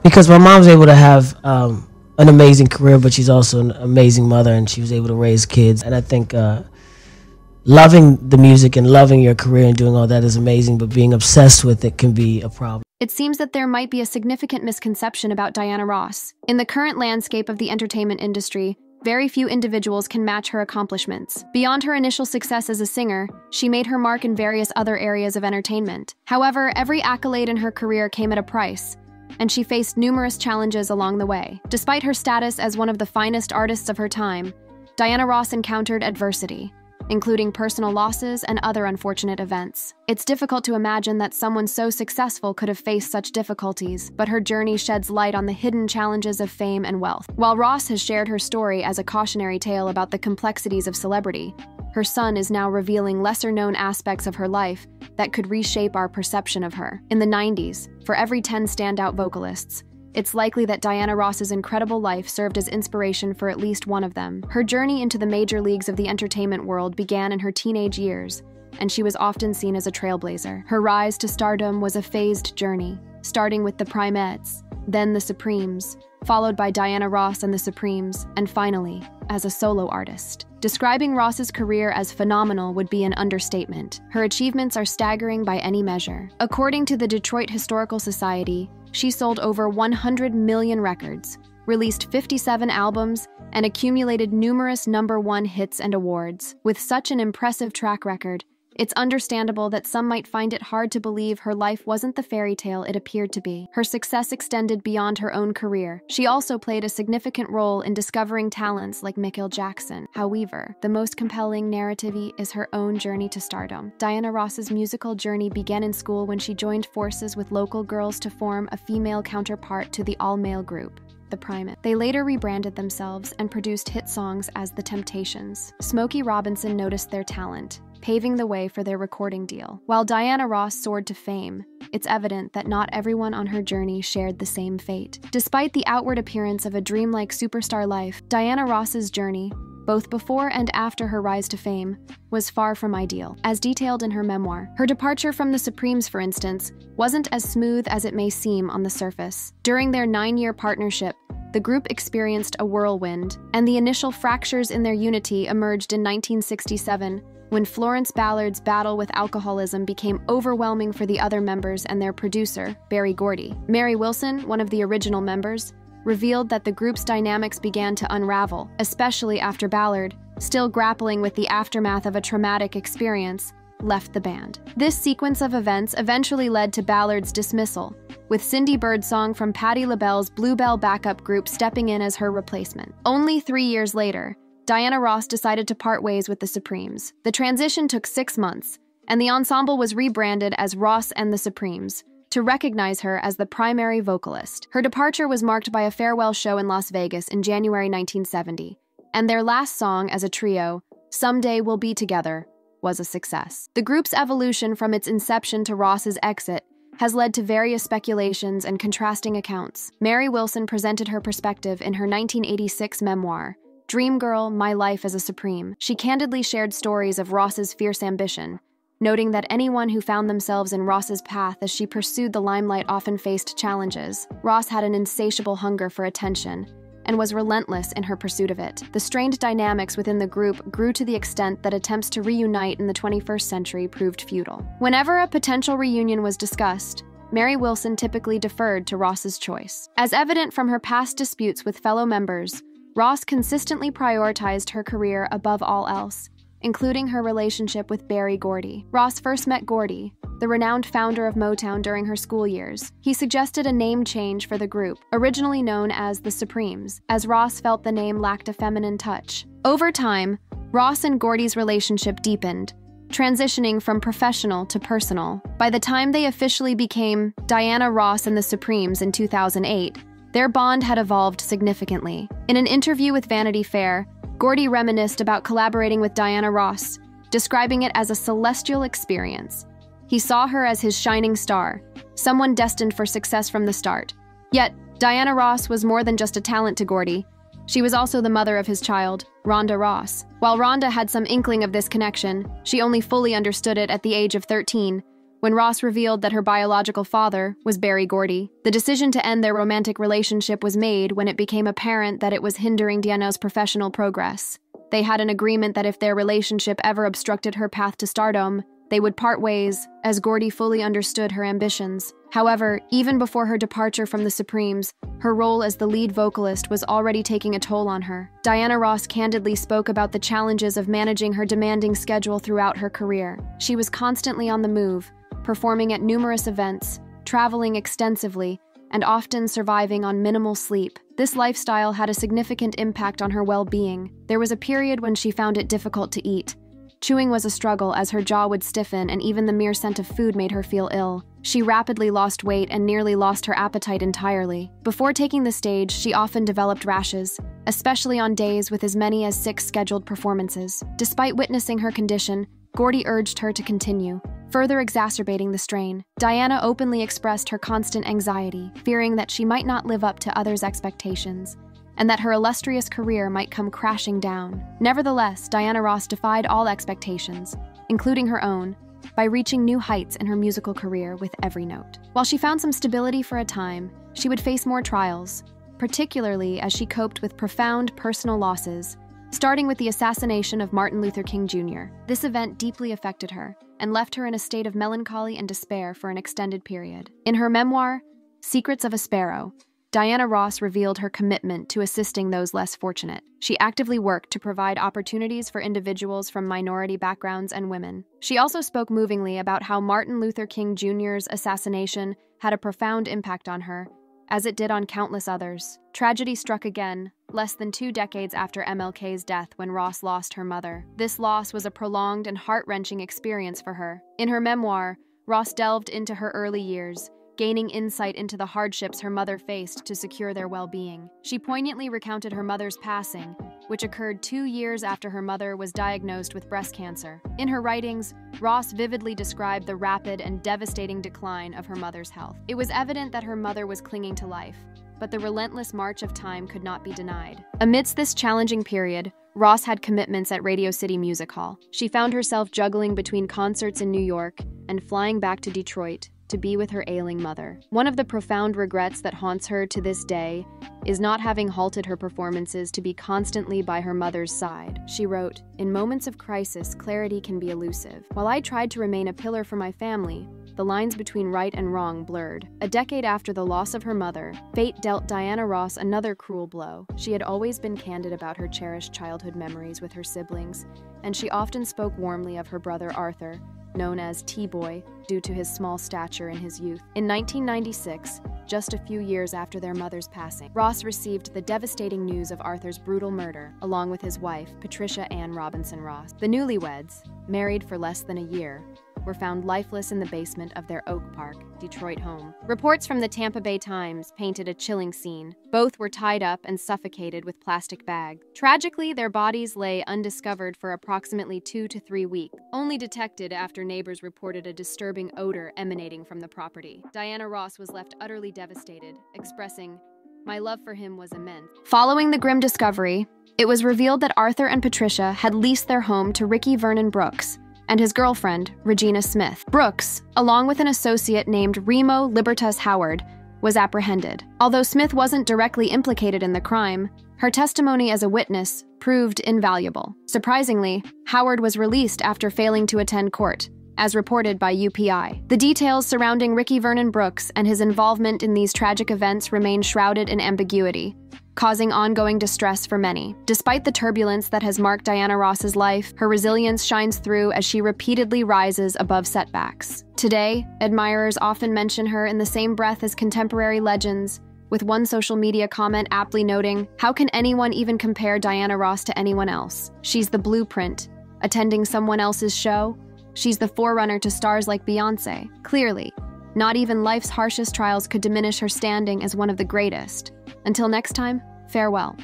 Because my mom's able to have an amazing career, but she's also an amazing mother, and she was able to raise kids. And I think loving the music and loving your career and doing all that is amazing, but being obsessed with it can be a problem. It seems that there might be a significant misconception about Diana Ross. In the current landscape of the entertainment industry, very few individuals can match her accomplishments. Beyond her initial success as a singer, she made her mark in various other areas of entertainment. However, every accolade in her career came at a price, and she faced numerous challenges along the way. Despite her status as one of the finest artists of her time, Diana Ross encountered adversity, including personal losses and other unfortunate events. It's difficult to imagine that someone so successful could have faced such difficulties, but her journey sheds light on the hidden challenges of fame and wealth. While Ross has shared her story as a cautionary tale about the complexities of celebrity, her son is now revealing lesser-known aspects of her life that could reshape our perception of her. In the 90s, for every 10 standout vocalists, it's likely that Diana Ross's incredible life served as inspiration for at least one of them. Her journey into the major leagues of the entertainment world began in her teenage years, and she was often seen as a trailblazer. Her rise to stardom was a phased journey, starting with the Primettes, then the Supremes, followed by Diana Ross and the Supremes, and finally, as a solo artist. Describing Ross's career as phenomenal would be an understatement. Her achievements are staggering by any measure. According to the Detroit Historical Society, she sold over 100 million records, released 57 albums, and accumulated numerous #1 hits and awards. With such an impressive track record, it's understandable that some might find it hard to believe her life wasn't the fairy tale it appeared to be. Her success extended beyond her own career. She also played a significant role in discovering talents like Michael Jackson. However, the most compelling narrative is her own journey to stardom. Diana Ross's musical journey began in school when she joined forces with local girls to form a female counterpart to the all-male group, the Primettes. They later rebranded themselves and produced hit songs as The Temptations. Smokey Robinson noticed their talent, paving the way for their recording deal. While Diana Ross soared to fame, it's evident that not everyone on her journey shared the same fate. Despite the outward appearance of a dreamlike superstar life, Diana Ross's journey, both before and after her rise to fame, was far from ideal. As detailed in her memoir, her departure from the Supremes, for instance, wasn't as smooth as it may seem on the surface. During their 9-year partnership, the group experienced a whirlwind, and the initial fractures in their unity emerged in 1967, when Florence Ballard's battle with alcoholism became overwhelming for the other members and their producer, Berry Gordy. Mary Wilson, one of the original members, revealed that the group's dynamics began to unravel, especially after Ballard, still grappling with the aftermath of a traumatic experience, left the band. This sequence of events eventually led to Ballard's dismissal, with Cindy Birdsong from Patti LaBelle's Bluebell backup group stepping in as her replacement. Only 3 years later, Diana Ross decided to part ways with the Supremes. The transition took 6 months, and the ensemble was rebranded as Ross and the Supremes to recognize her as the primary vocalist. Her departure was marked by a farewell show in Las Vegas in January 1970, and their last song as a trio, Someday We'll Be Together, was a success. The group's evolution from its inception to Ross's exit has led to various speculations and contrasting accounts. Mary Wilson presented her perspective in her 1986 memoir, Dream Girl, My Life as a Supreme. She candidly shared stories of Ross's fierce ambition, noting that anyone who found themselves in Ross's path as she pursued the limelight often faced challenges. Ross had an insatiable hunger for attention and was relentless in her pursuit of it. The strained dynamics within the group grew to the extent that attempts to reunite in the 21st century proved futile. Whenever a potential reunion was discussed, Mary Wilson typically deferred to Ross's choice. As evident from her past disputes with fellow members, Ross consistently prioritized her career above all else, including her relationship with Berry Gordy. Ross first met Gordy, the renowned founder of Motown, during her school years. He suggested a name change for the group, originally known as the Supremes, as Ross felt the name lacked a feminine touch. Over time, Ross and Gordy's relationship deepened, transitioning from professional to personal. By the time they officially became Diana Ross and the Supremes in 2008, their bond had evolved significantly. In an interview with Vanity Fair, Gordy reminisced about collaborating with Diana Ross, describing it as a celestial experience. He saw her as his shining star, someone destined for success from the start. Yet, Diana Ross was more than just a talent to Gordy. She was also the mother of his child, Rhonda Ross. While Rhonda had some inkling of this connection, she only fully understood it at the age of 13, when Ross revealed that her biological father was Berry Gordy. The decision to end their romantic relationship was made when it became apparent that it was hindering Diana's professional progress. They had an agreement that if their relationship ever obstructed her path to stardom, they would part ways, as Gordy fully understood her ambitions. However, even before her departure from the Supremes, her role as the lead vocalist was already taking a toll on her. Diana Ross candidly spoke about the challenges of managing her demanding schedule throughout her career. She was constantly on the move, performing at numerous events, traveling extensively, and often surviving on minimal sleep. This lifestyle had a significant impact on her well-being. There was a period when she found it difficult to eat. Chewing was a struggle as her jaw would stiffen and even the mere scent of food made her feel ill. She rapidly lost weight and nearly lost her appetite entirely. Before taking the stage, she often developed rashes, especially on days with as many as 6 scheduled performances. Despite witnessing her condition, Gordy urged her to continue, further exacerbating the strain. Diana openly expressed her constant anxiety, fearing that she might not live up to others' expectations, and that her illustrious career might come crashing down. Nevertheless, Diana Ross defied all expectations, including her own, by reaching new heights in her musical career with every note. While she found some stability for a time, she would face more trials, particularly as she coped with profound personal losses, starting with the assassination of Martin Luther King Jr. This event deeply affected her and left her in a state of melancholy and despair for an extended period. In her memoir, Secrets of a Sparrow, Diana Ross revealed her commitment to assisting those less fortunate. She actively worked to provide opportunities for individuals from minority backgrounds and women. She also spoke movingly about how Martin Luther King Jr.'s assassination had a profound impact on her, as it did on countless others. Tragedy struck again, less than 2 decades after MLK's death, when Ross lost her mother. This loss was a prolonged and heart-wrenching experience for her. In her memoir, Ross delved into her early years, gaining insight into the hardships her mother faced to secure their well-being. She poignantly recounted her mother's passing, which occurred 2 years after her mother was diagnosed with breast cancer. In her writings, Ross vividly described the rapid and devastating decline of her mother's health. It was evident that her mother was clinging to life, but the relentless march of time could not be denied. Amidst this challenging period, Ross had commitments at Radio City Music Hall. She found herself juggling between concerts in New York and flying back to Detroit to be with her ailing mother. One of the profound regrets that haunts her to this day is not having halted her performances to be constantly by her mother's side. She wrote, "In moments of crisis, clarity can be elusive. While I tried to remain a pillar for my family, the lines between right and wrong blurred." A decade after the loss of her mother, fate dealt Diana Ross another cruel blow. She had always been candid about her cherished childhood memories with her siblings, and she often spoke warmly of her brother Arthur, known as T-Boy, due to his small stature in his youth. In 1996, just a few years after their mother's passing, Ross received the devastating news of Arthur's brutal murder, along with his wife, Patricia Ann Robinson Ross. The newlyweds, married for less than a year, were found lifeless in the basement of their Oak Park, Detroit home. Reports from the Tampa Bay Times painted a chilling scene. Both were tied up and suffocated with plastic bags. Tragically, their bodies lay undiscovered for approximately 2 to 3 weeks, only detected after neighbors reported a disturbing odor emanating from the property. Diana Ross was left utterly devastated, expressing, "My love for him was immense." Following the grim discovery, it was revealed that Arthur and Patricia had leased their home to Ricky Vernon Brooks and his girlfriend, Regina Smith. Brooks, along with an associate named Remo Libertas Howard, was apprehended. Although Smith wasn't directly implicated in the crime, her testimony as a witness proved invaluable. Surprisingly, Howard was released after failing to attend court, as reported by UPI. The details surrounding Ricky Vernon Brooks and his involvement in these tragic events remain shrouded in ambiguity, causing ongoing distress for many. Despite the turbulence that has marked Diana Ross's life, her resilience shines through as she repeatedly rises above setbacks. Today, admirers often mention her in the same breath as contemporary legends, with one social media comment aptly noting, "How can anyone even compare Diana Ross to anyone else? She's the blueprint. Attending someone else's show? She's the forerunner to stars like Beyoncé." Clearly, not even life's harshest trials could diminish her standing as one of the greatest. Until next time, farewell.